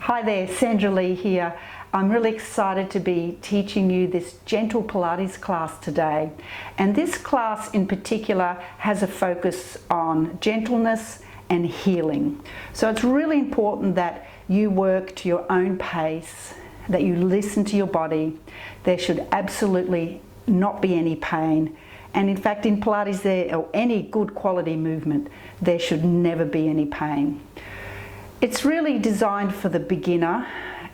Hi there, Sandra Leigh here. I'm really excited to be teaching you this Gentle Pilates class today. And this class in particular has a focus on gentleness and healing. So it's really important that you work to your own pace, that you listen to your body. There should absolutely not be any pain. And in fact, in Pilates, or any good quality movement, there should never be any pain. It's really designed for the beginner,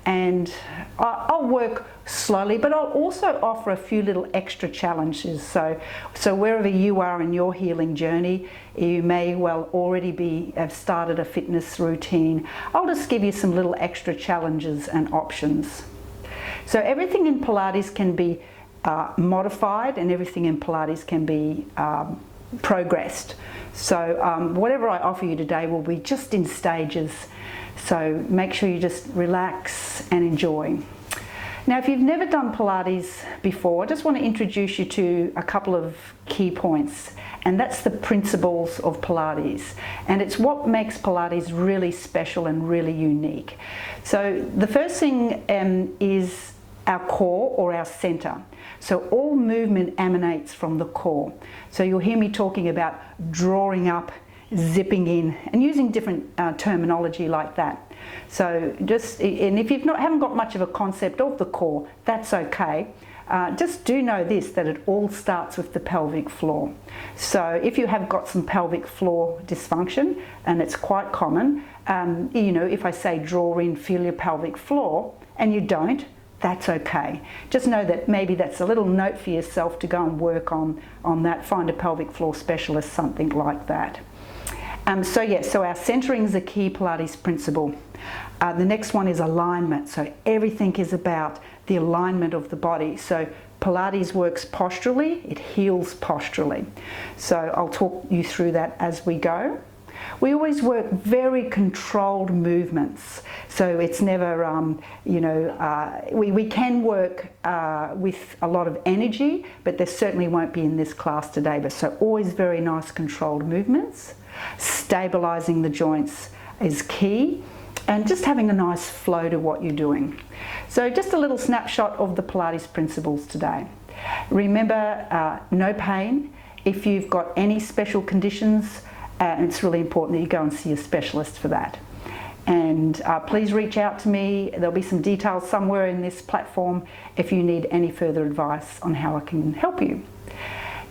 and I'll work slowly, but I'll also offer a few little extra challenges. So wherever you are in your healing journey, you may well already have started a fitness routine. I'll just give you some little extra challenges and options. So everything in Pilates can be modified, and everything in Pilates can be progressed. So whatever I offer you today will be just in stages. So make sure you just relax and enjoy. Now, if you've never done Pilates before, I just want to introduce you to a couple of key points, and that's the principles of Pilates. And it's what makes Pilates really special and really unique. So the first thing is our core, or our center. So all movement emanates from the core. So you'll hear me talking about drawing up, zipping in, and using different terminology like that. So and if haven't got much of a concept of the core, that's okay. Just do know this, that it all starts with the pelvic floor. So if you have got some pelvic floor dysfunction, and it's quite common, if I say draw in, feel your pelvic floor, and you don't, that's okay. Just know that maybe that's a little note for yourself to go and work on that. Find a pelvic floor specialist, something like that. So our centering is a key Pilates principle. The next one is alignment. So everything is about the alignment of the body. So Pilates works posturally, it heals posturally. So I'll talk you through that as we go. We always work very controlled movements. So it's never, we can work with a lot of energy, but there certainly won't be in this class today. But so always very nice controlled movements. Stabilizing the joints is key, and just having a nice flow to what you're doing. So just a little snapshot of the Pilates principles today. Remember, no pain. If you've got any special conditions, it's really important that you go and see a specialist for that. And please reach out to me. There'll be some details somewhere in this platform if you need any further advice on how I can help you.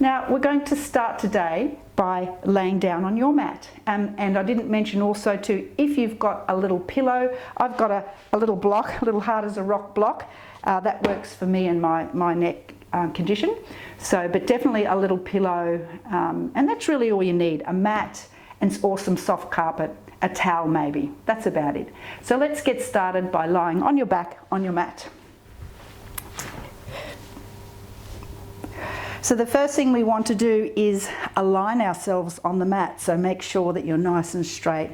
Now, we're going to start today by laying down on your mat. And I didn't mention also too, if you've got a little pillow, I've got a little block, a little hard as a rock block. That works for me and my neck condition. So, but definitely a little pillow, and that's really all you need. A mat and some soft carpet, a towel maybe. That's about it. So let's get started by lying on your back on your mat. So the first thing we want to do is align ourselves on the mat. So make sure that you're nice and straight,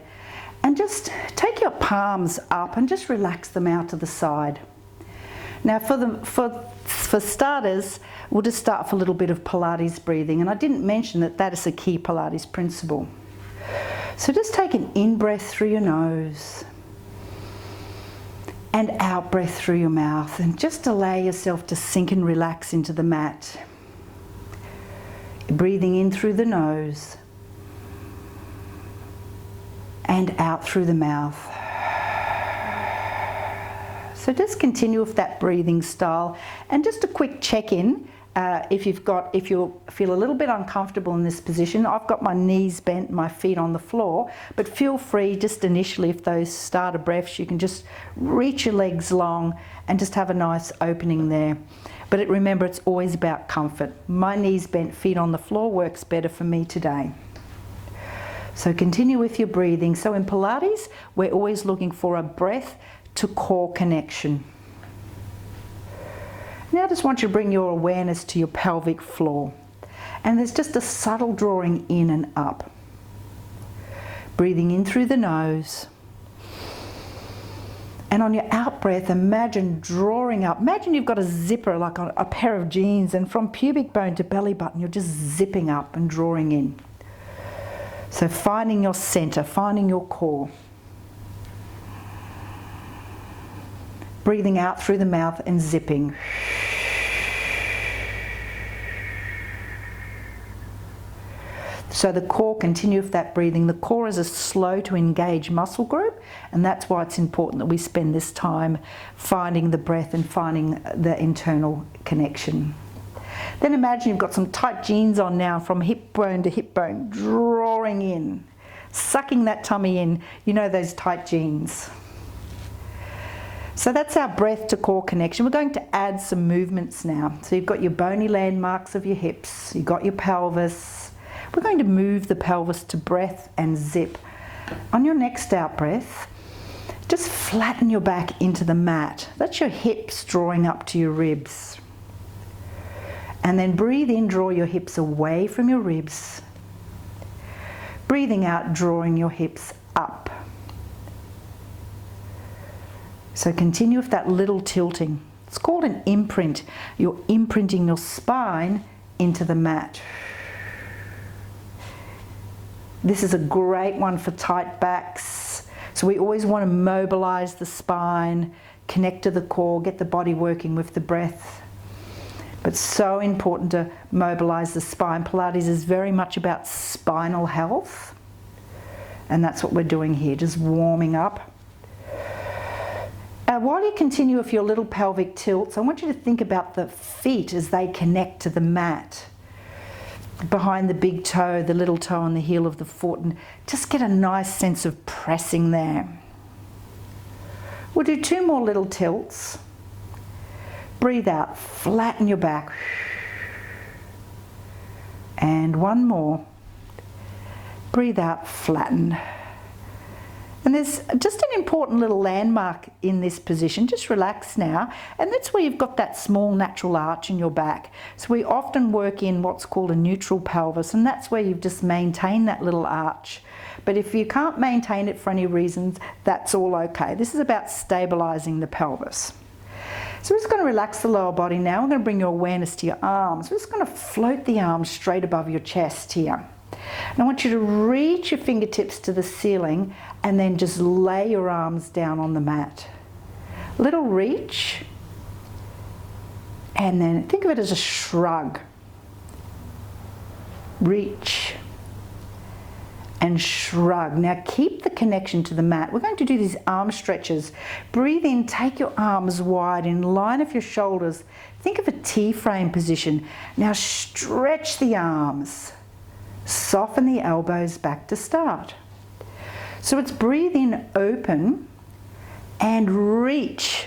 and just take your palms up and just relax them out to the side. Now for starters, we'll just start with a little bit of Pilates breathing, and I didn't mention that is a key Pilates principle. So just take an in-breath through your nose and out-breath through your mouth, and just allow yourself to sink and relax into the mat. Breathing in through the nose and out through the mouth. So just continue with that breathing style, and just a quick check-in. If you feel a little bit uncomfortable in this position, I've got my knees bent, my feet on the floor, but feel free just initially, if those starter breaths, you can just reach your legs long and just have a nice opening there. But remember, it's always about comfort. My knees bent, feet on the floor works better for me today. So continue with your breathing. So in Pilates, we're always looking for a breath to core connection. Now I just want you to bring your awareness to your pelvic floor. And there's just a subtle drawing in and up. Breathing in through the nose. And on your out breath, imagine drawing up. Imagine you've got a zipper, like a pair of jeans, and from pubic bone to belly button, you're just zipping up and drawing in. So finding your center, finding your core. Breathing out through the mouth and zipping. So the core, continue with that breathing. The core is a slow to engage muscle group, and that's why it's important that we spend this time finding the breath and finding the internal connection. Then imagine you've got some tight jeans on now, from hip bone to hip bone, drawing in, sucking that tummy in. You know those tight jeans. So that's our breath to core connection. We're going to add some movements now. So you've got your bony landmarks of your hips, you've got your pelvis. We're going to move the pelvis to breath and zip. On your next out breath, just flatten your back into the mat. That's your hips drawing up to your ribs. And then breathe in, draw your hips away from your ribs. Breathing out, drawing your hips up. So continue with that little tilting. It's called an imprint. You're imprinting your spine into the mat. This is a great one for tight backs. So we always want to mobilize the spine, connect to the core, get the body working with the breath. But so important to mobilize the spine. Pilates is very much about spinal health. And that's what we're doing here, just warming up. While you continue with your little pelvic tilts, I want you to think about the feet as they connect to the mat. Behind the big toe, the little toe on the heel of the foot, and just get a nice sense of pressing there. We'll do 2 more little tilts. Breathe out, flatten your back. And 1 more. Breathe out, flatten. And there's just an important little landmark in this position. Just relax now. And that's where you've got that small natural arch in your back. So we often work in what's called a neutral pelvis, and that's where you've just maintained that little arch. But if you can't maintain it for any reasons, that's all okay. This is about stabilizing the pelvis. So we're just going to relax the lower body now. We're going to bring your awareness to your arms. We're just going to float the arms straight above your chest here. And I want you to reach your fingertips to the ceiling and then just lay your arms down on the mat. Little reach, and then think of it as a shrug. Reach and shrug. Now keep the connection to the mat. We're going to do these arm stretches. Breathe in, take your arms wide in line of your shoulders. Think of a T-frame position. Now stretch the arms. Soften the elbows back to start. So it's breathe in, open, and reach.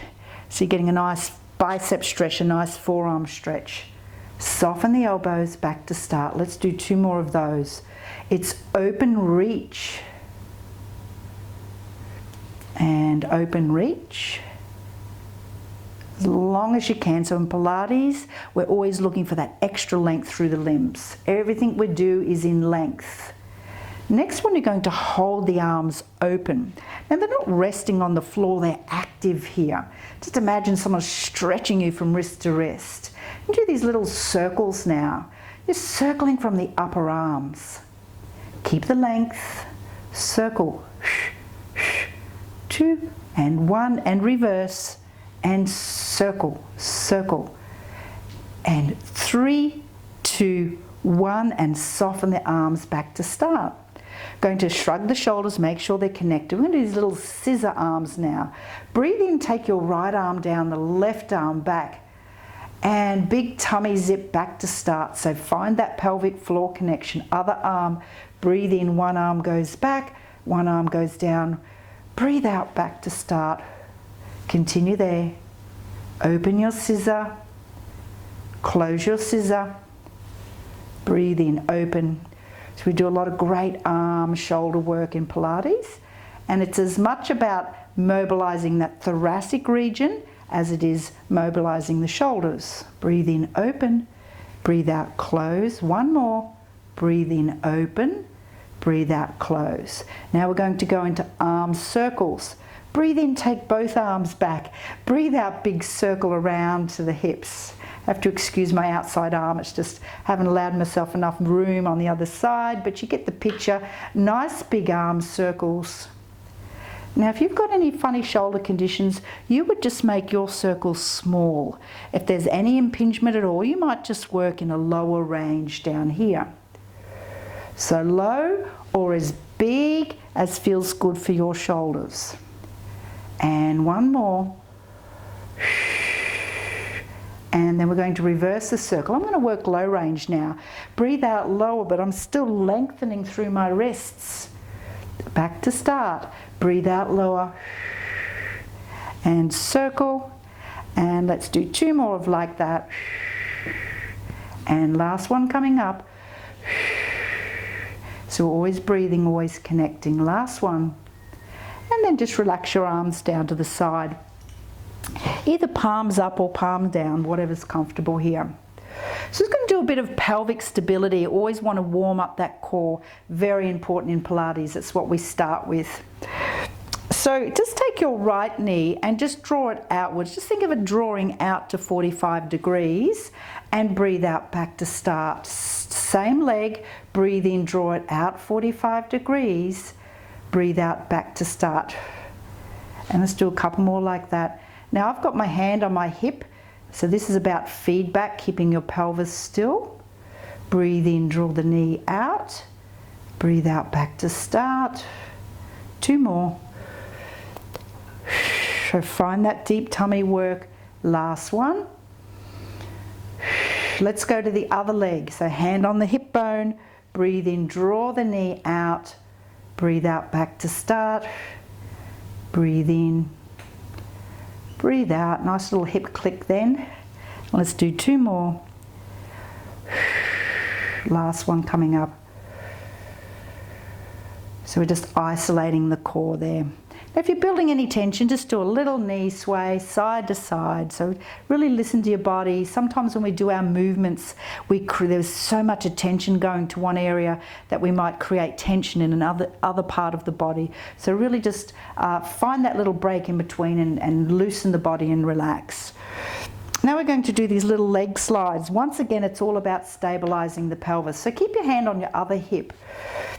So you're getting a nice bicep stretch, a nice forearm stretch. Soften the elbows back to start. Let's do 2 more of those. It's open, reach, and open, reach. As long as you can. So in Pilates, we're always looking for that extra length through the limbs. Everything we do is in length. Next one, you're going to hold the arms open. Now they're not resting on the floor, they're active here. Just imagine someone stretching you from wrist to wrist. You do these little circles now. You're circling from the upper arms. Keep the length. Circle. 2 and 1 and reverse. And circle, circle. And 3, 2, 1, and soften the arms back to start. Going to shrug the shoulders, make sure they're connected. We're going to do these little scissor arms now. Breathe in, take your right arm down, the left arm back. And big tummy zip back to start. So find that pelvic floor connection. Other arm, breathe in, one arm goes back, one arm goes down. Breathe out, back to start. Continue there. Open your scissor. Close your scissor. Breathe in, open. So we do a lot of great arm, shoulder work in Pilates. And it's as much about mobilizing that thoracic region as it is mobilizing the shoulders. Breathe in, open. Breathe out, close. 1 more. Breathe in, open. Breathe out, close. Now we're going to go into arm circles. Breathe in, take both arms back. Breathe out, big circle around to the hips. I have to excuse my outside arm, it's just haven't allowed myself enough room on the other side, but you get the picture. Nice big arm circles. Now, if you've got any funny shoulder conditions, you would just make your circles small. If there's any impingement at all, you might just work in a lower range down here. So low or as big as feels good for your shoulders. And one more. And then we're going to reverse the circle. I'm going to work low range now. Breathe out lower, but I'm still lengthening through my wrists. Back to start. Breathe out lower. And circle. And let's do 2 more of like that. And last one coming up. So always breathing, always connecting. Last one. And then just relax your arms down to the side. Either palms up or palm down, whatever's comfortable here. So it's going to do a bit of pelvic stability. Always want to warm up that core. Very important in Pilates. It's what we start with. So just take your right knee and just draw it outwards. Just think of it drawing out to 45 degrees and breathe out back to start. Same leg, breathe in, draw it out 45 degrees, breathe out back to start. And let's do a couple more like that. Now I've got my hand on my hip, so this is about feedback, keeping your pelvis still. Breathe in, draw the knee out, breathe out back to start. 2 more. So find that deep tummy work. Last one. Let's go to the other leg. So hand on the hip bone, breathe in, draw the knee out, breathe out back to start. Breathe in, breathe out. Nice little hip click then. Let's do 2 more. Last one coming up. So we're just isolating the core there. Now if you're building any tension, just do a little knee sway side to side. So really listen to your body. Sometimes when we do our movements, there's so much attention going to one area that we might create tension in another part of the body. So really just find that little break in between and loosen the body and relax. Now we're going to do these little leg slides. Once again, it's all about stabilizing the pelvis. So keep your hand on your other hip.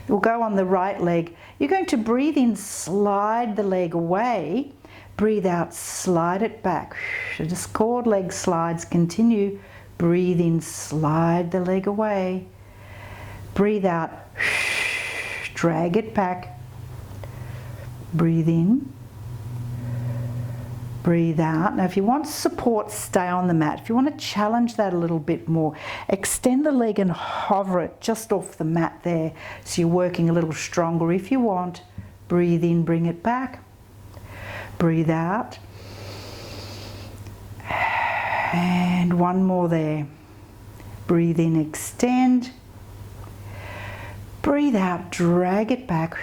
We'll go on the right leg. You're going to breathe in, slide the leg away. Breathe out, slide it back. So just chord leg slides, continue. Breathe in, slide the leg away. Breathe out, drag it back. Breathe in. Breathe out. Now if you want support, stay on the mat. If you want to challenge that a little bit more, extend the leg and hover it just off the mat there. So you're working a little stronger if you want. Breathe in, bring it back. Breathe out. And one more there. Breathe in, extend. Breathe out, drag it back.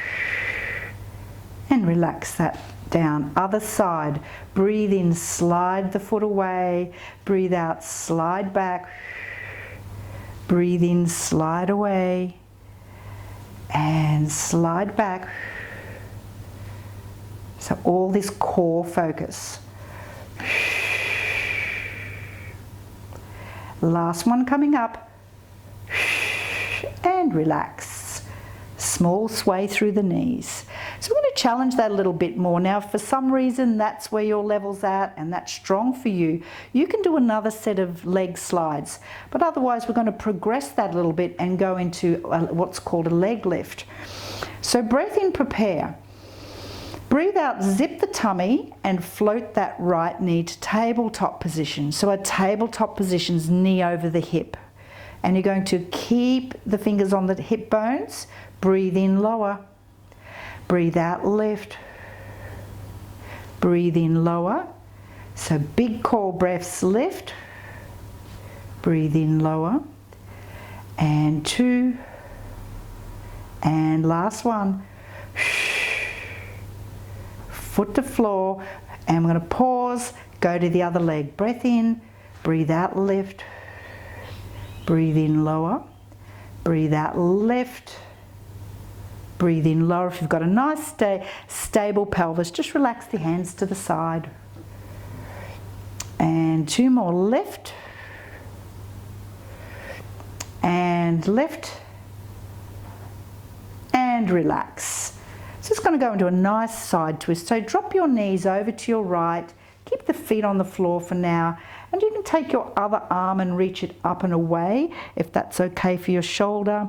And relax that down. Other side. Breathe in, slide the foot away. Breathe out, slide back. Breathe in, slide away. And slide back. So all this core focus. Last one coming up. And relax. Small sway through the knees. So we're going to challenge that a little bit more. Now, if for some reason that's where your level's at and that's strong for you, you can do another set of leg slides. But otherwise, we're going to progress that a little bit and go into what's called a leg lift. So breath in, prepare. Breathe out, zip the tummy and float that right knee to tabletop position. So a tabletop position's knee over the hip. And you're going to keep the fingers on the hip bones. Breathe in, lower. Breathe out, lift. Breathe in, lower. So big core breaths, lift. Breathe in, lower. And 2. And last one. Foot to floor. And we're going to pause, go to the other leg. Breath in, breathe out, lift. Breathe in, lower. Breathe out, lift. Breathe in, lower. If you've got a nice stable pelvis, just relax the hands to the side. And 2 more, lift. And lift. And relax. So it's going to go into a nice side twist. So drop your knees over to your right, keep the feet on the floor for now, and you can take your other arm and reach it up and away if that's okay for your shoulder.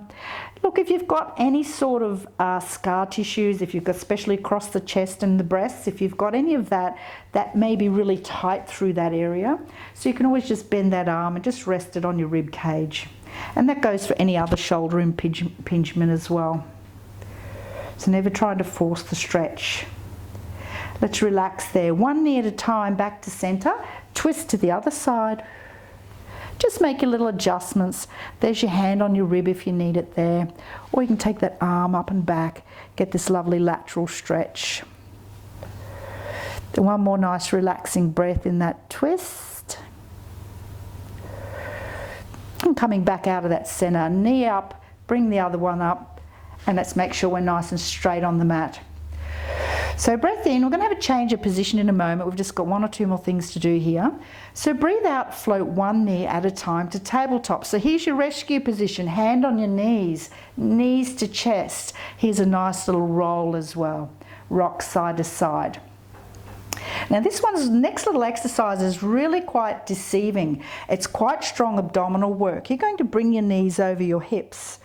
Look, if you've got any sort of scar tissues, if you've got especially across the chest and the breasts, if you've got any of that, that may be really tight through that area. So you can always just bend that arm and just rest it on your rib cage. And that goes for any other shoulder impingement as well. So never try to force the stretch. Let's relax there. One knee at a time, back to center. Twist to the other side. Just make your little adjustments. There's your hand on your rib if you need it there. Or you can take that arm up and back. Get this lovely lateral stretch. Then one more nice relaxing breath in that twist. And coming back out of that center. Knee up, bring the other one up. And let's make sure we're nice and straight on the mat. So breath in, we're going to have a change of position in a moment. We've just got one or two more things to do here. So breathe out, float one knee at a time to tabletop. So here's your rescue position, hand on your knees, knees to chest. Here's a nice little roll as well, rock side to side. Now this one's next little exercise is really quite deceiving. It's quite strong abdominal work. You're going to bring your knees over your hips.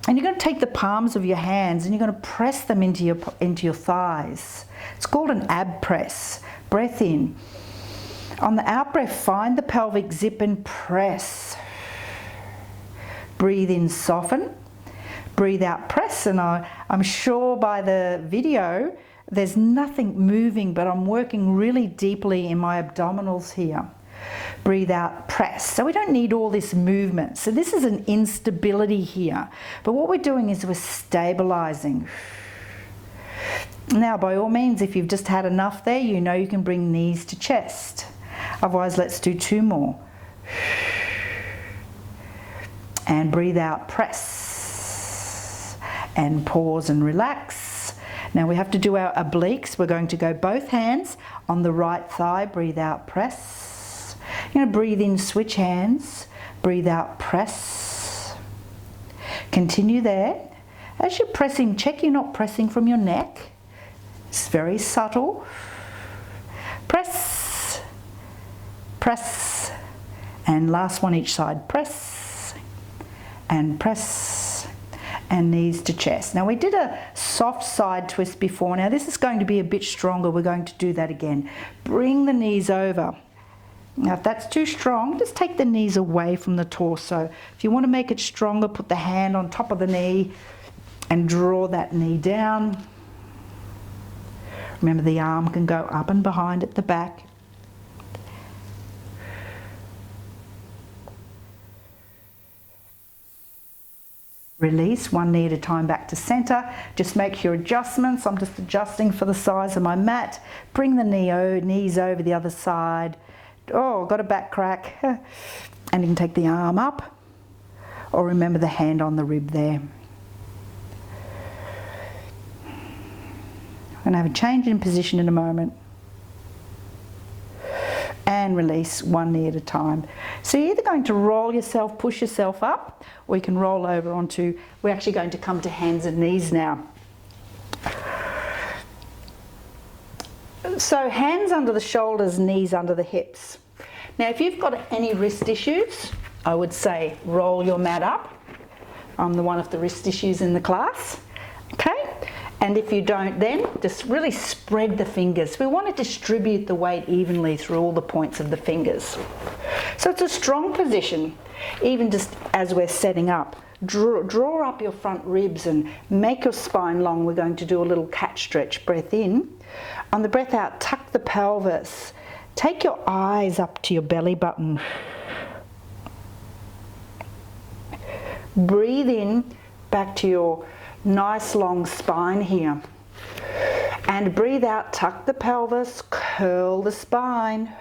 And you're going to take the palms of your hands and you're going to press them into your thighs. It's called an ab press. Breath in. On the out breath, find the pelvic zip and press. Breathe in, soften. Breathe out, press. And I'm sure by the video, there's nothing moving, but I'm working really deeply in my abdominals here. Breathe out, press. So we don't need all this movement. So this is an instability here. But what we're doing is we're stabilizing. Now, by all means, if you've just had enough there, you know you can bring knees to chest. Otherwise, let's do two more. And breathe out, press. And pause and relax. Now we have to do our obliques. We're going to go both hands on the right thigh. Breathe out, press. You're going to breathe in, switch hands, breathe out, press. Continue there. As you're pressing, check you're not pressing from your neck. It's very subtle. Press, press, and last one each side. Press, and press, and knees to chest. Now we did a soft side twist before. Now this is going to be a bit stronger. We're going to do that again. Bring the knees over. Now if that's too strong, just take the knees away from the torso. If you want to make it stronger, put the hand on top of the knee and draw that knee down. Remember the arm can go up and behind at the back. Release, one knee at a time back to center. Just make your adjustments. I'm just adjusting for the size of my mat. Bring the knees over the other side. Oh, got a back crack. And you can take the arm up, or remember the hand on the rib there. I'm going to have a change in position in a moment. And release, one knee at a time. So you're either going to roll yourself, push yourself up, or you can roll over onto, we're actually going to come to hands and knees now. So hands under the shoulders, knees under the hips. Now if you've got any wrist issues, I would say roll your mat up. I'm the one of the wrist issues in the class. Okay? And if you don't, then just really spread the fingers. We want to distribute the weight evenly through all the points of the fingers. So it's a strong position, even just as we're setting up. Draw up your front ribs and make your spine long. We're going to do a little cat stretch. Breath in. On the breath out, tuck the pelvis. Take your eyes up to your belly button. Breathe in, back to your nice long spine here. And breathe out, tuck the pelvis, curl the spine.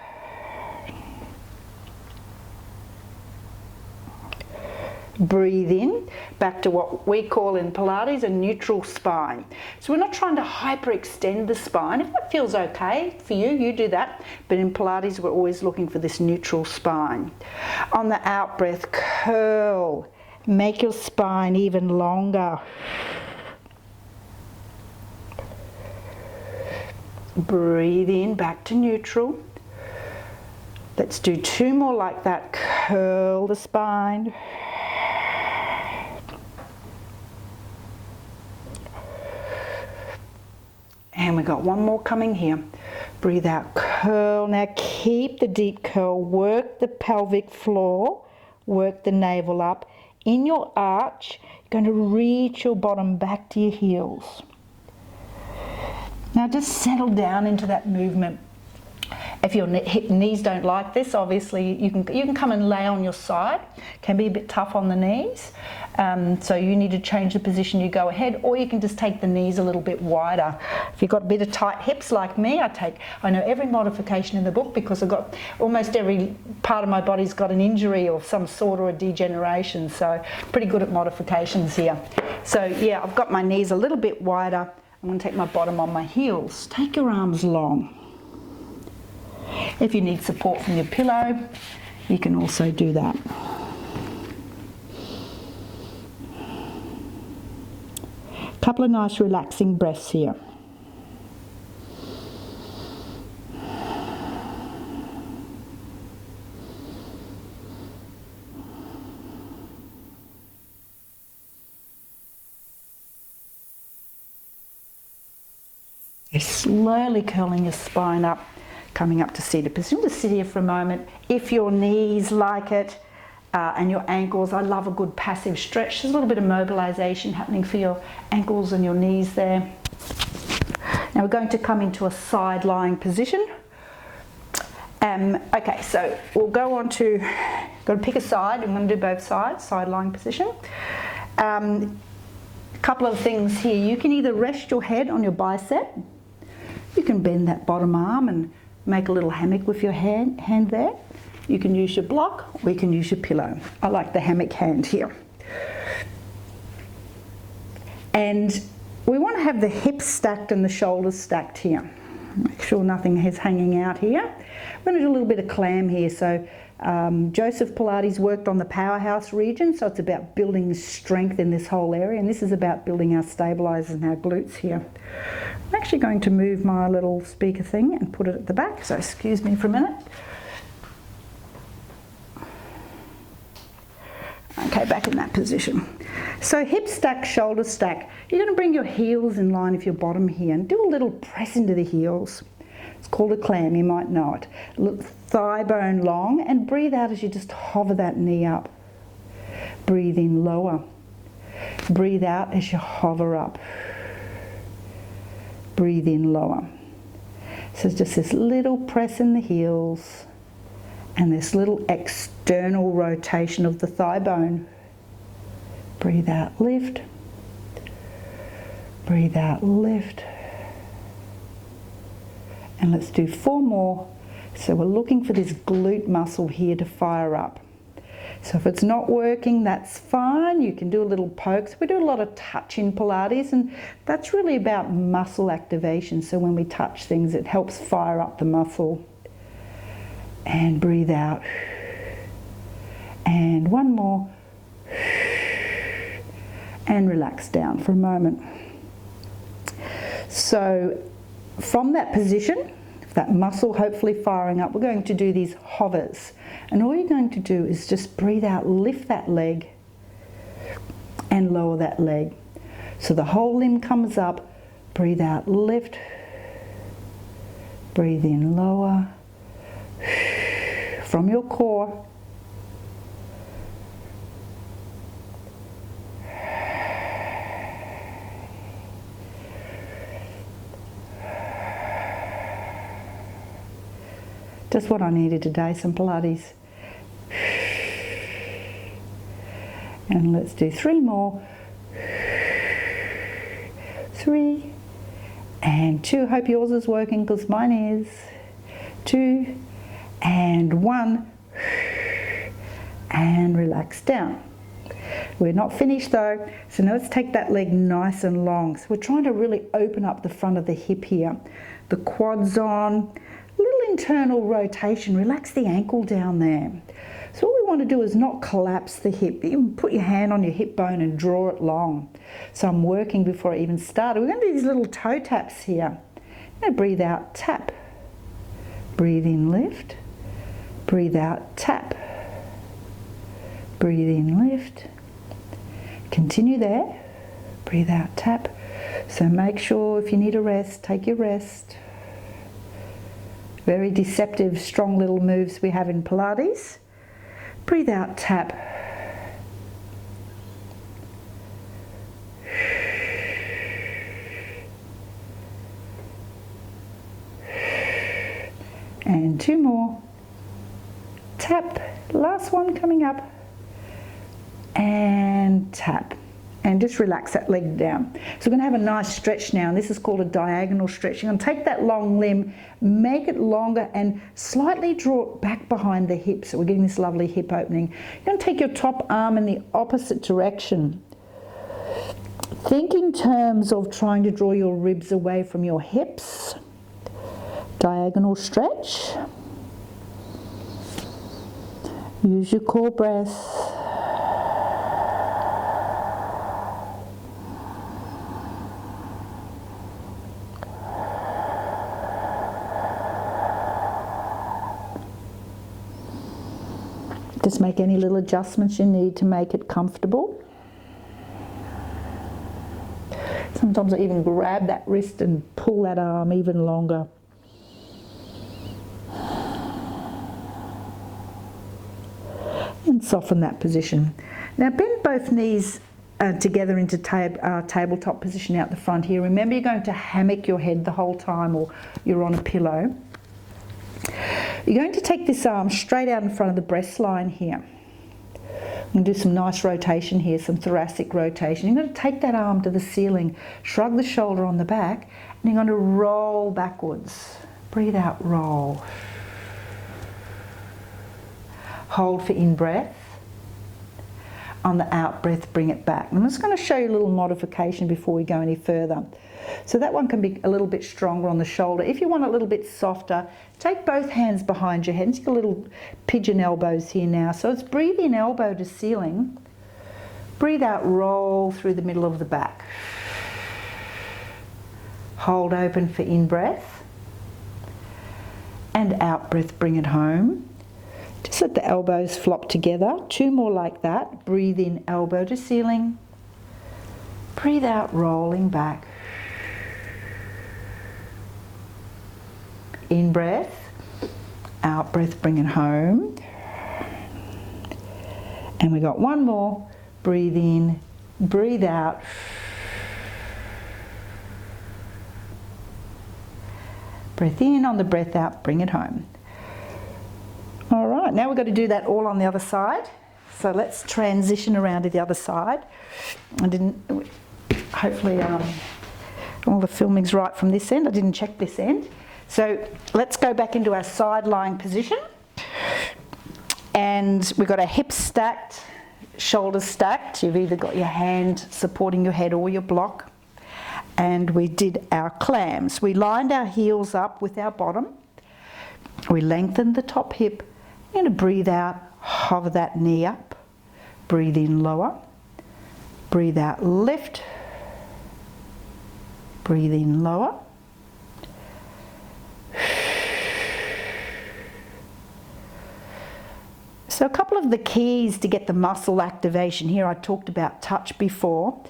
Breathe in, back to what we call in Pilates a neutral spine. So we're not trying to hyperextend the spine. If that feels okay for you, you do that. But in Pilates, we're always looking for this neutral spine. On the out breath, curl. Make your spine even longer. Breathe in, back to neutral. Let's do 2 more like that. Curl the spine. And we got 1 more coming here. Breathe out, curl. Now keep the deep curl. Work the pelvic floor. Work the navel up. In your arch, you're going to reach your bottom back to your heels. Now just settle down into that movement. If your knees don't like this, obviously you can come and lay on your side. Can be a bit tough on the knees, so you need to change the position. You go ahead, or you can just take the knees a little bit wider. If you've got a bit of tight hips like me, I know every modification in the book because I've got almost every part of my body's got an injury or some sort or a degeneration. So pretty good at modifications here. So yeah, I've got my knees a little bit wider. I'm going to take my bottom on my heels. Take your arms long. If you need support from your pillow, you can also do that. Couple of nice relaxing breaths here. You're slowly curling your spine up, coming up to seated position. Just sit here for a moment. If your knees like it and your ankles, I love a good passive stretch. There's a little bit of mobilization happening for your ankles and your knees there. Now we're going to come into a side lying position. Okay, so we'll go on to, got to pick a side. I'm going to do both sides, side lying position. A couple of things here. You can either rest your head on your bicep. You can bend that bottom arm and make a little hammock with your hand there. You can use your block or you can use your pillow. I like the hammock hand here. And we want to have the hips stacked and the shoulders stacked here. Make sure nothing is hanging out here. We're going to do a little bit of clam here. So Joseph Pilates worked on the powerhouse region, so it's about building strength in this whole area, and this is about building our stabilizers and our glutes here. I'm actually going to move my little speaker thing and put it at the back, so excuse me for a minute. Okay, back in that position. So hip stack, shoulder stack. You're going to bring your heels in line with your bottom here and do a little press into the heels. It's called a clam, you might know it. Look, thigh bone long, and breathe out as you just hover that knee up. Breathe in lower. Breathe out as you hover up. Breathe in lower. So it's just this little press in the heels and this little external rotation of the thigh bone. Breathe out, lift. Breathe out, lift. And let's do 4 more. So we're looking for this glute muscle here to fire up. So if it's not working, that's fine. You can do a little pokes. We do a lot of touch in Pilates, and that's really about muscle activation. So when we touch things, it helps fire up the muscle. And breathe out. And 1 more. And relax down for a moment. So from that position, that muscle hopefully firing up, we're going to do these hovers. And all you're going to do is just breathe out, lift that leg and lower that leg. So the whole limb comes up, breathe out, lift, breathe in, lower, from your core. Just what I needed today, some Pilates. And let's do 3 more. 3 and 2. Hope yours is working because mine is. 2 and 1. And relax down. We're not finished though, so now let's take that leg nice and long. So we're trying to really open up the front of the hip here. The quads on. Little internal rotation, relax the ankle down there. So what we want to do is not collapse the hip. You can put your hand on your hip bone and draw it long. So I'm working before I even started. We're going to do these little toe taps here. And breathe out, tap. Breathe in, lift. Breathe out, tap. Breathe in, lift. Continue there. Breathe out, tap. So make sure if you need a rest, take your rest. Very deceptive, strong little moves we have in Pilates. Breathe out, tap. And 2 more. Tap. Last one coming up. And tap. And just relax that leg down. So we're going to have a nice stretch now, and this is called a diagonal stretch. You're going to take that long limb, make it longer, and slightly draw it back behind the hips. So we're getting this lovely hip opening. You're going to take your top arm in the opposite direction. Think in terms of trying to draw your ribs away from your hips. Diagonal stretch. Use your core breath. Just make any little adjustments you need to make it comfortable. Sometimes I even grab that wrist and pull that arm even longer. And soften that position. Now bend both knees together into tabletop position out the front here. Remember, you're going to hammock your head the whole time, or you're on a pillow. You're going to take this arm straight out in front of the breast line here. I'm going to do some nice rotation here, some thoracic rotation. You're going to take that arm to the ceiling, shrug the shoulder on the back, and you're going to roll backwards. Breathe out, roll. Hold for in-breath. On the out-breath, bring it back. I'm just going to show you a little modification before we go any further. So that one can be a little bit stronger on the shoulder. If you want a little bit softer, take both hands behind your head. Take a little pigeon elbows here now. So it's breathe in, elbow to ceiling. Breathe out, roll through the middle of the back. Hold open for in-breath. And out-breath, bring it home. Just let the elbows flop together. 2 more like that. Breathe in, elbow to ceiling. Breathe out, rolling back. In breath, out breath, bring it home. And we got 1 more. Breathe in, breathe out. Breath in, on the breath out, bring it home. All right, now we've got to do that all on the other side. So let's transition around to the other side. Hopefully all the filming's right from this end. I didn't check this end. So let's go back into our side lying position. And we've got our hips stacked, shoulders stacked. You've either got your hand supporting your head or your block. And we did our clams. We lined our heels up with our bottom. We lengthened the top hip. You're going to breathe out, hover that knee up. Breathe in, lower. Breathe out, lift. Breathe in, lower. So a couple of the keys to get the muscle activation here, I talked about touch before,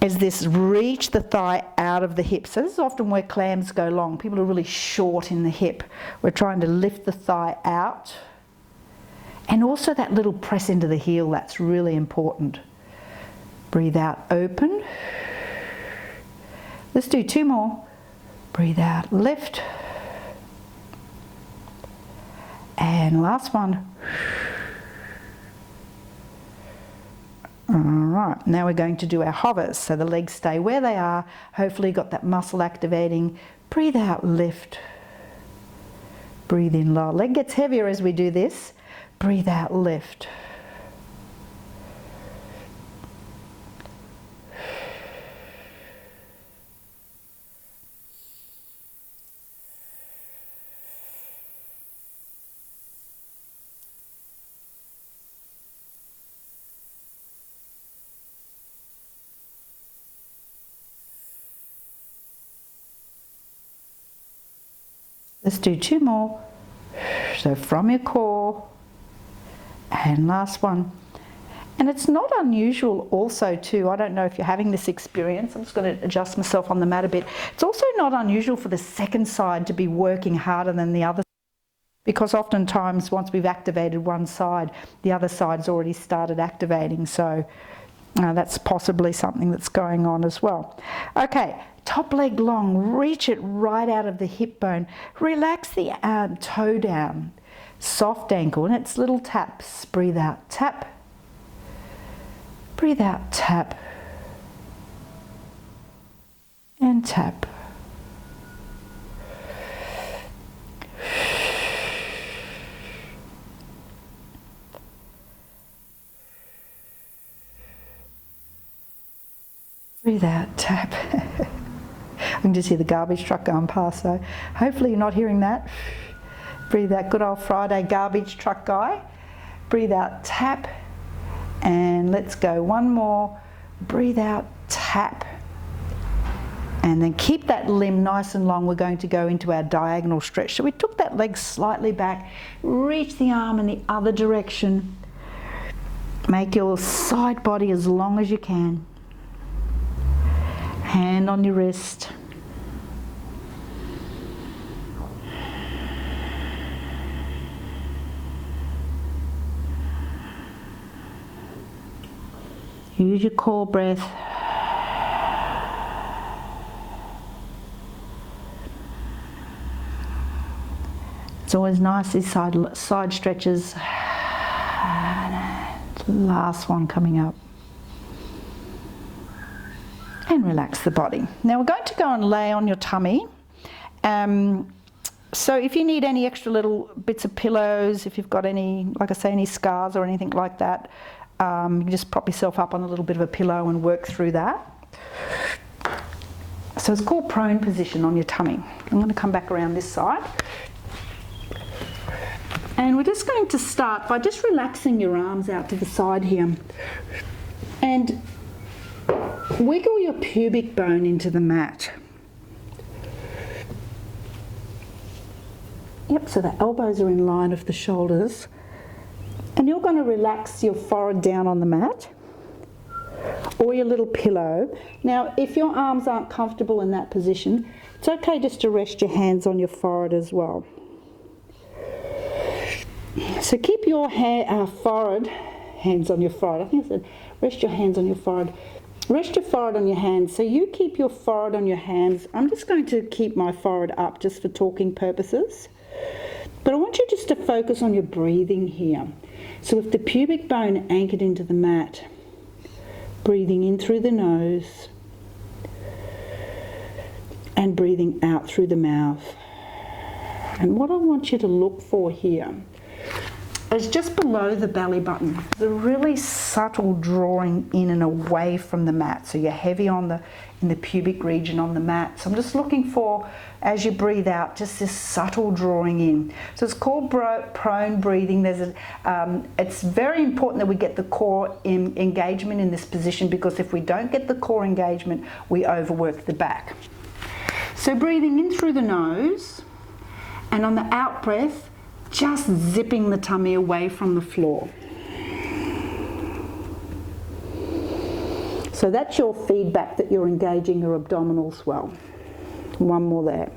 is this reach the thigh out of the hip. So this is often where clams go long. People are really short in the hip. We're trying to lift the thigh out. And also that little press into the heel, that's really important. Breathe out, open. Let's do 2 more. Breathe out, lift. And last one. All right, now we're going to do our hovers. So the legs stay where they are. Hopefully you got that muscle activating. Breathe out, lift. Breathe in, lower. Leg gets heavier as we do this. Breathe out, lift. Let's do 2 more. So from your core, and last one. And it's not unusual also too, I don't know if you're having this experience, I'm just going to adjust myself on the mat a bit. It's also not unusual for the second side to be working harder than the other, because oftentimes once we've activated one side, the other side's already started activating, so that's possibly something that's going on as well. Okay, top leg long, reach it right out of the hip bone, relax the toe down, soft ankle, and it's little taps. Breathe out, tap. Breathe out, tap. And tap. Breathe out, tap. I can just hear the garbage truck going past, so hopefully you're not hearing that. Breathe out, good old Friday garbage truck guy. Breathe out, tap. And let's go one more. Breathe out, tap. And then keep that limb nice and long. We're going to go into our diagonal stretch. So we took that leg slightly back, reach the arm in the other direction. Make your side body as long as you can. Hand on your wrist. Use your core breath. It's always nice, these side stretches. Last one coming up. And relax the body. Now we're going to go and lay on your tummy. So if you need any extra little bits of pillows, if you've got any, like I say, any scars or anything like that, you can just prop yourself up on a little bit of a pillow and work through that. So it's called prone position on your tummy. I'm going to come back around this side. And we're just going to start by just relaxing your arms out to the side here. And wiggle your pubic bone into the mat. Yep, so the elbows are in line with the shoulders. And you're going to relax your forehead down on the mat or your little pillow. Now, if your arms aren't comfortable in that position, it's okay just to rest your hands on your forehead as well. So keep your forehead, hands on your forehead. I think I said rest your hands on your forehead. Rest your forehead on your hands. So you keep your forehead on your hands. I'm just going to keep my forehead up just for talking purposes. But I want you just to focus on your breathing here. So with the pubic bone anchored into the mat, breathing in through the nose and breathing out through the mouth. And what I want you to look for here is just below the belly button, the really subtle drawing in and away from the mat. So you're heavy in the pubic region on the mat. So I'm just looking for, as you breathe out, just this subtle drawing in. So it's called prone breathing. It's very important that we get the core engagement in this position, because if we don't get the core engagement, we overwork the back. So breathing in through the nose, and on the out breath, just zipping the tummy away from the floor. So that's your feedback that you're engaging your abdominals well. One more there.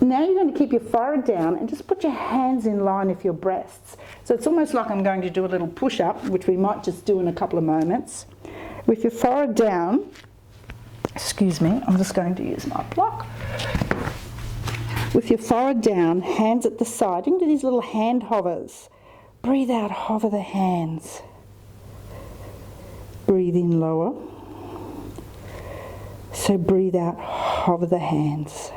Now you're going to keep your forehead down and just put your hands in line with your breasts. So it's almost like I'm going to do a little push-up, which we might just do in a couple of moments. With your forehead down, excuse me, I'm just going to use my block. With your forehead down, hands at the side, you can do these little hand hovers. Breathe out, hover the hands. Breathe in lower. So breathe out, hover the hands.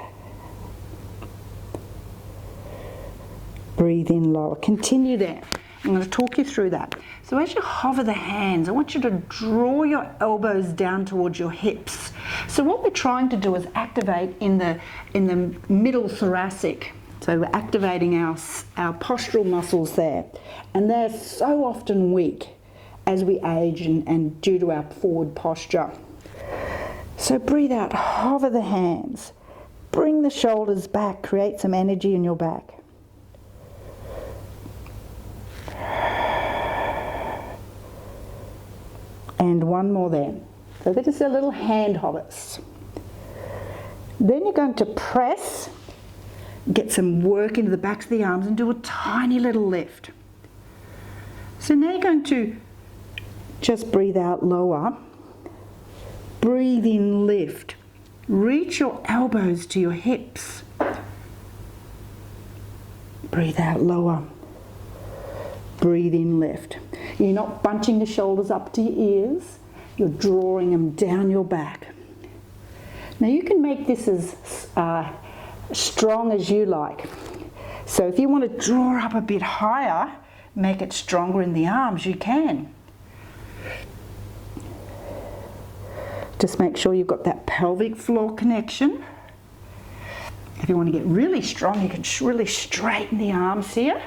Breathe in lower. Continue there. I'm going to talk you through that. So as you hover the hands, I want you to draw your elbows down towards your hips. So what we're trying to do is activate in the middle thoracic. So we're activating our postural muscles there. And they're so often weak as we age and due to our forward posture. So breathe out, hover the hands. bring the shoulders back, create some energy in your back. And one more then. So they're just a little hand hobbits. Then you're going to press, get some work into the backs of the arms and do a tiny little lift. So now you're going to just breathe out, lower. Breathe in, lift. Reach your elbows to your hips. Breathe out, lower. Breathe in, lift. You're not bunching the shoulders up to your ears. You're drawing them down your back. Now you can make this as strong as you like. So if you want to draw up a bit higher, make it stronger in the arms, you can. Just make sure you've got that pelvic floor connection. If you want to get really strong, you can really straighten the arms here.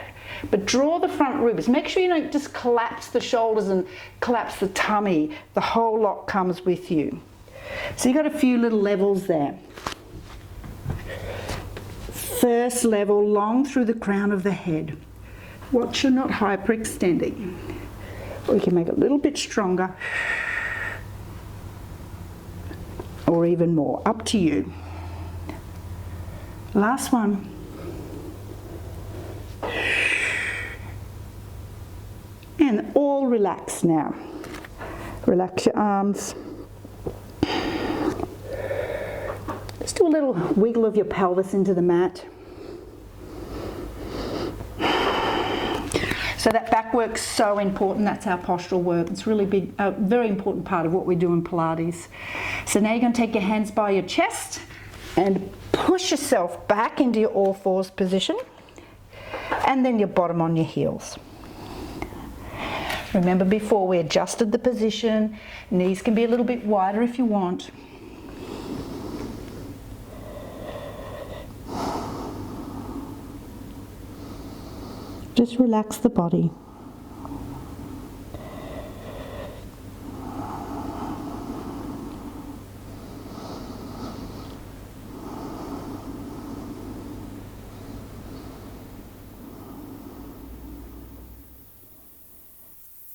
But draw the front ribs. Make sure you don't just collapse the shoulders and collapse the tummy. The whole lot comes with you. So you've got a few little levels there. First level, long through the crown of the head. Watch you're not hyperextending. Or you can make it a little bit stronger. Or even more, up to you. Last one. And all relax now. Relax your arms. Just do a little wiggle of your pelvis into the mat. So that back work's so important. That's our postural work. It's really big, a very important part of what we do in Pilates. So now you're going to take your hands by your chest and push yourself back into your all fours position, and then your bottom on your heels. Remember before we adjusted the position, knees can be a little bit wider if you want. Just relax the body.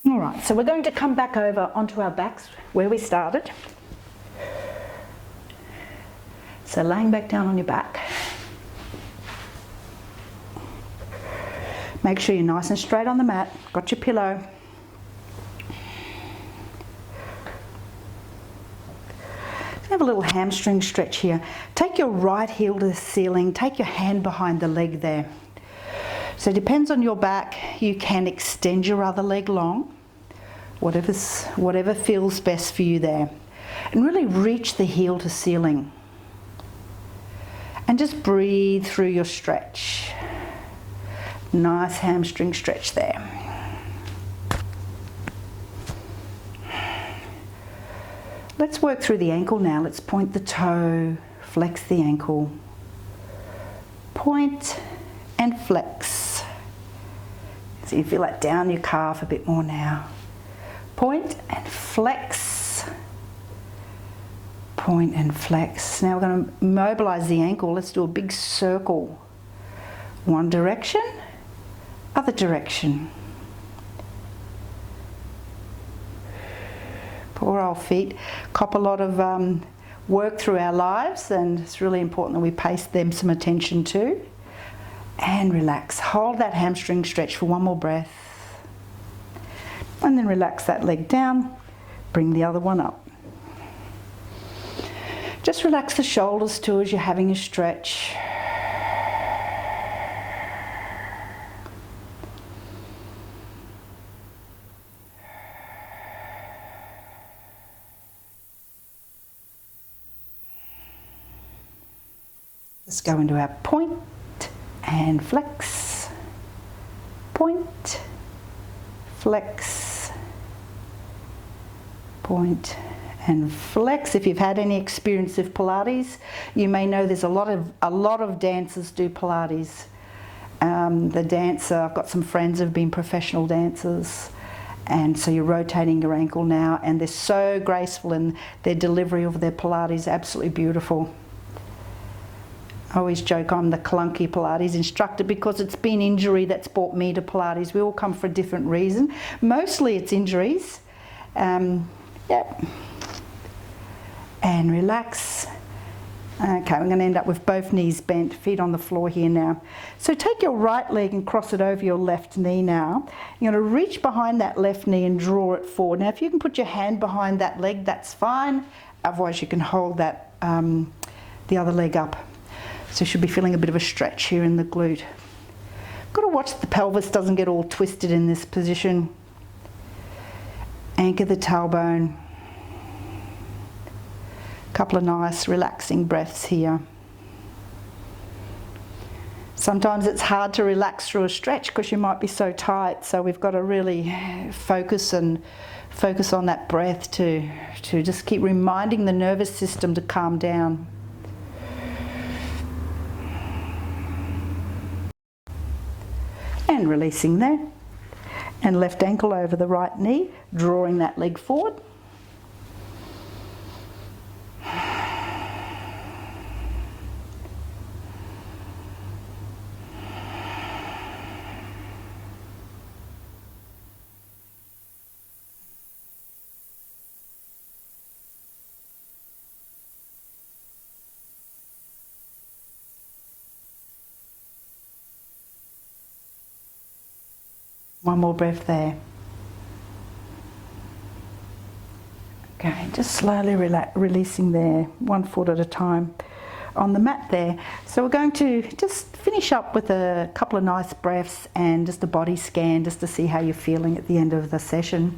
All right, so we're going to come back over onto our backs where we started. So laying back down on your back. Make sure you're nice and straight on the mat. Got your pillow. Have a little hamstring stretch here. Take your right heel to the ceiling. Take your hand behind the leg there. So it depends on your back. You can extend your other leg long. Whatever feels best for you there. And really reach the heel to ceiling. And just breathe through your stretch. Nice hamstring stretch there. Let's work through the ankle now. Let's point the toe, flex the ankle. Point and flex. So you feel that down your calf a bit more now. Point and flex. Point and flex. Now we're going to mobilize the ankle. Let's do a big circle. One direction. Other direction. Poor old feet cop a lot of work through our lives, and it's really important that we pay them some attention too. And relax. Hold that hamstring stretch for one more breath. And then relax that leg down. Bring the other one up. Just relax the shoulders too as you're having a stretch. Let's go into our point and flex, point, flex, point and flex. If you've had any experience with Pilates, you may know there's a lot of dancers do Pilates. The dancer, I've got some friends who've been professional dancers, and so you're rotating your ankle now, and they're so graceful in their delivery of their Pilates, absolutely beautiful. I always joke I'm the clunky Pilates instructor because it's been injury that's brought me to Pilates. We all come for a different reason. Mostly it's injuries. Yep. And relax. Okay, I'm going to end up with both knees bent, feet on the floor here now. So take your right leg and cross it over your left knee now. You're going to reach behind that left knee and draw it forward. Now if you can put your hand behind that leg, that's fine. Otherwise you can hold that, the other leg up. So you should be feeling a bit of a stretch here in the glute. Got to watch the pelvis doesn't get all twisted in this position. Anchor the tailbone. Couple of nice relaxing breaths here. Sometimes it's hard to relax through a stretch because you might be so tight, so we've got to really focus on that breath to just keep reminding the nervous system to calm down. And releasing there. And left ankle over the right knee, drawing that leg forward. One more breath there. Okay, just slowly releasing there, 1 foot at a time on the mat there. So we're going to just finish up with a couple of nice breaths and just a body scan just to see how you're feeling at the end of the session.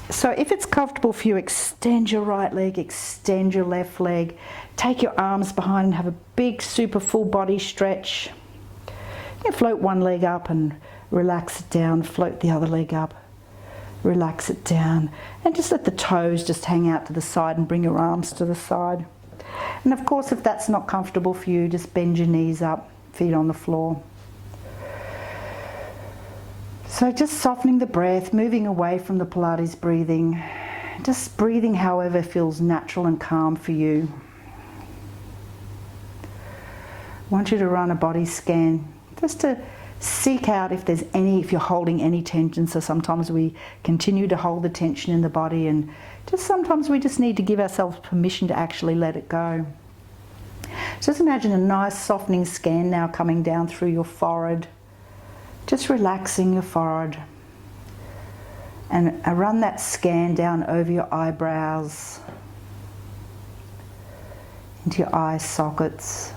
So if it's comfortable for you, extend your right leg, extend your left leg, take your arms behind and have a big super full body stretch. You can float one leg up and relax it down, float the other leg up, relax it down, and just let the toes just hang out to the side and bring your arms to the side. And of course, if that's not comfortable for you, just bend your knees up, feet on the floor. So just softening the breath, moving away from the Pilates breathing, just breathing however feels natural and calm for you. I want you to run a body scan just to seek out if you're holding any tension. So sometimes we continue to hold the tension in the body, and sometimes we just need to give ourselves permission to actually let it go. Just imagine a nice softening scan now coming down through your forehead, just relaxing your forehead, and run that scan down over your eyebrows, into your eye sockets,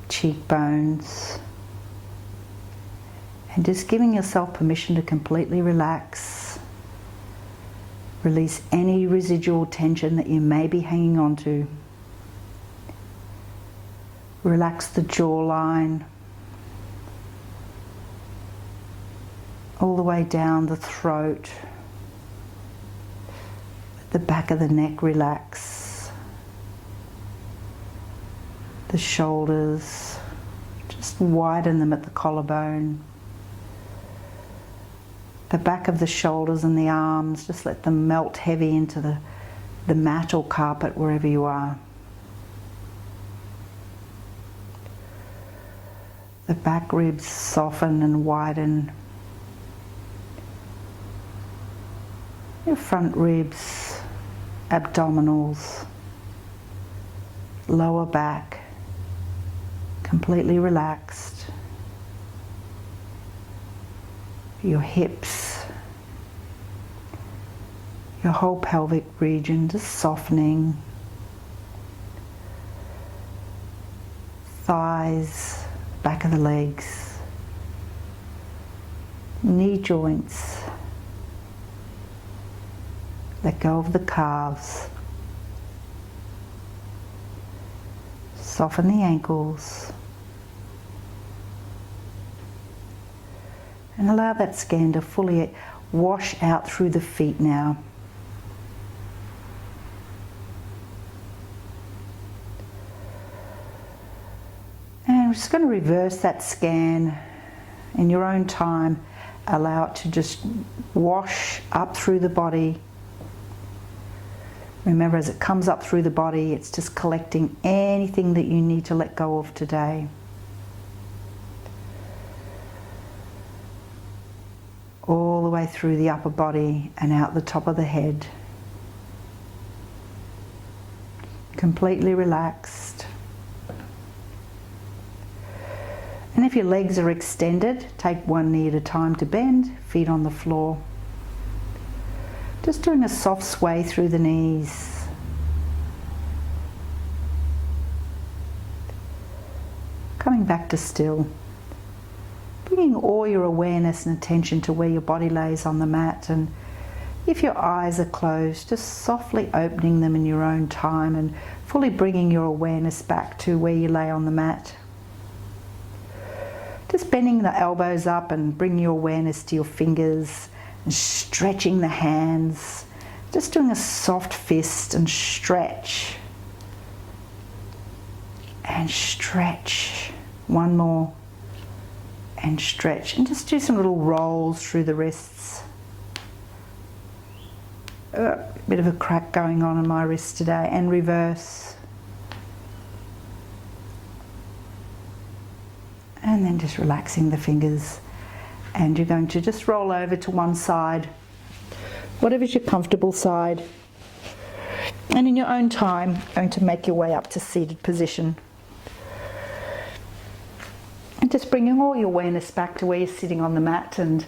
cheekbones, and just giving yourself permission to completely relax. Release any residual tension that you may be hanging on to. Relax the jawline, all the way down the throat. Let the back of the neck relax. The shoulders, just widen them at the collarbone. The back of the shoulders and the arms, just let them melt heavy into the mat or carpet wherever you are. The back ribs soften and widen. Your front ribs, abdominals, lower back, completely relaxed. Your hips, your whole pelvic region just softening. Thighs, back of the legs, knee joints. Let go of the calves. Soften the ankles. And allow that scan to fully wash out through the feet now. And we're just going to reverse that scan in your own time. Allow it to just wash up through the body. Remember, as it comes up through the body, it's just collecting anything that you need to let go of today. All the way through the upper body and out the top of the head. Completely relaxed. And if your legs are extended, take one knee at a time to bend, feet on the floor. Just doing a soft sway through the knees. Coming back to still. Bringing all your awareness and attention to where your body lays on the mat, and if your eyes are closed, just softly opening them in your own time and fully bringing your awareness back to where you lay on the mat. Just bending the elbows up and bringing your awareness to your fingers and stretching the hands. Just doing a soft fist and stretch. And stretch. One more. And stretch. And just do some little rolls through the wrists. A bit of a crack going on in my wrist today. And reverse. And then just relaxing the fingers. And you're going to just roll over to one side, whatever's your comfortable side. And in your own time, going to make your way up to seated position. And just bringing all your awareness back to where you're sitting on the mat. And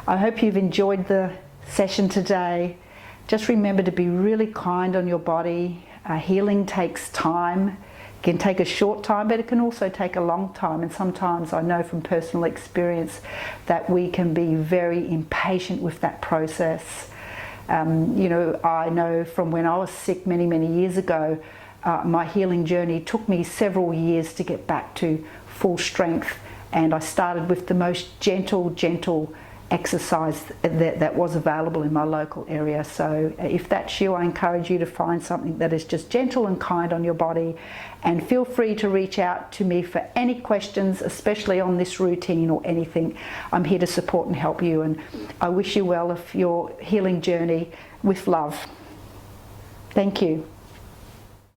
I hope you've enjoyed the session today. Just remember to be really kind on your body. Healing takes time. It can take a short time, but it can also take a long time. And sometimes I know from personal experience that we can be very impatient with that process. You know, I know from when I was sick many, many years ago, my healing journey took me several years to get back to full strength. And I started with the most gentle exercise that was available in my local area. So if that's you, I encourage you to find something that is just gentle and kind on your body, and feel free to reach out to me for any questions, especially on this routine or anything. I'm here to support and help you, and I wish you well of your healing journey with love. Thank you.